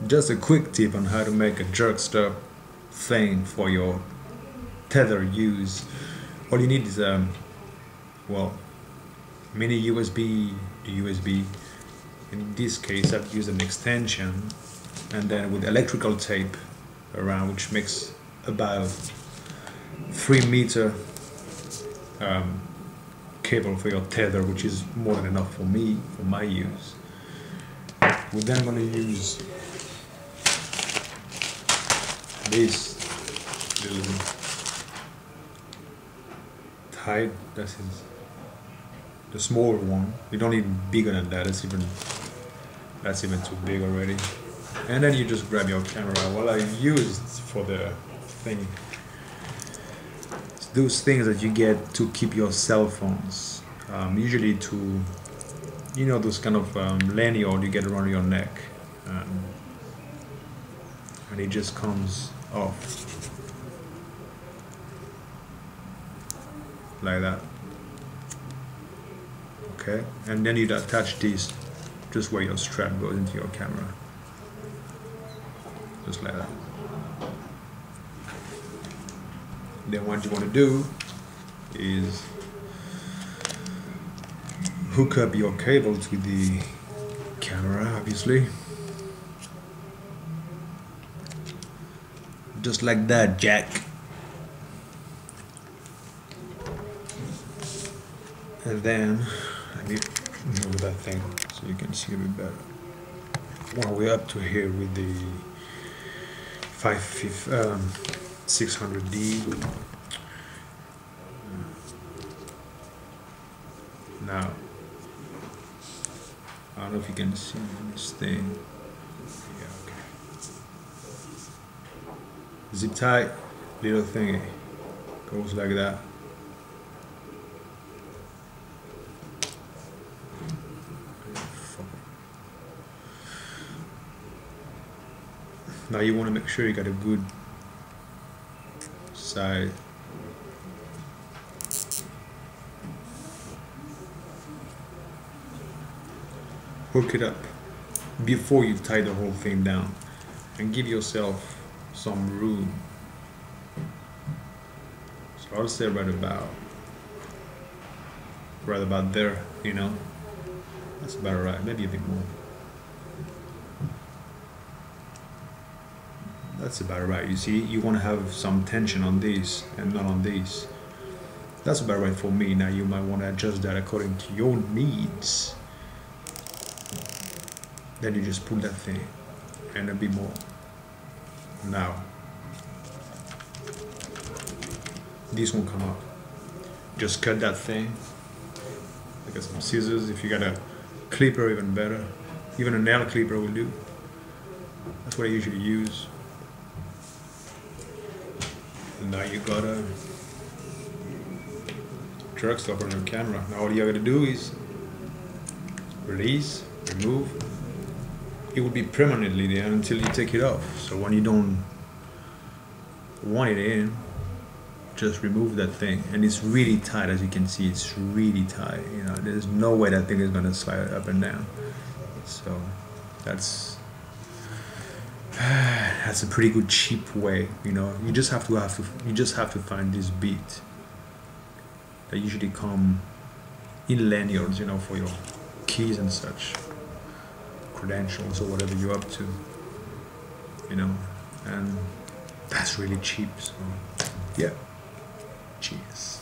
Just a quick tip on how to make a jerk stop thing for your tether use. All you need is well, mini USB to USB. In this case I've used an extension, and then with electrical tape around, which makes about 3-meter cable for your tether, which is more than enough for me, for my use. We're then going to use this little tie. That is the smaller one. You don't need bigger than that. That's even too big already. And then you just grab your camera. What I used for the thing, it's those things that you get to keep your cell phones, usually to, you know, those kind of lanyard you get around your neck, and it just comes off like that. Okay, and then you'd attach this just where your strap goes into your camera, just like that. Then what you want to do is hook up your cable to the camera, obviously, just like that, Jack. And then let me move that thing so you can see a bit better. Well, we're up to here with the 600D. Now, I don't know if you can see this thing. Yeah, okay. Zip tie, little thingy, goes like that. Now you want to make sure you got a good side. Hook it up before you tie the whole thing down, and give yourself some room. So I'll say right about there, you know. That's about right, maybe a bit more. That's about right. You see, you want to have some tension on this and not on this. That's about right for me. Now you might want to adjust that according to your needs. Then you just pull that thing and a bit more. Now this won't come up. Just cut that thing. Look at some scissors. If you got a clipper, even better. Even a nail clipper will do. That's what I usually use. And now you got a jerk stop on your camera. Now all you gotta do is release, remove. It will be permanently there until you take it off. So when you don't want it in, just remove that thing. And it's really tight, as you can see. It's really tight. You know, there's no way that thing is gonna slide up and down. So that's a pretty good cheap way. You know, you just have to find this bit that usually come in lanyards, you know, for your keys and such, credentials or whatever you're up to, you know, and that's really cheap. So yeah, cheers.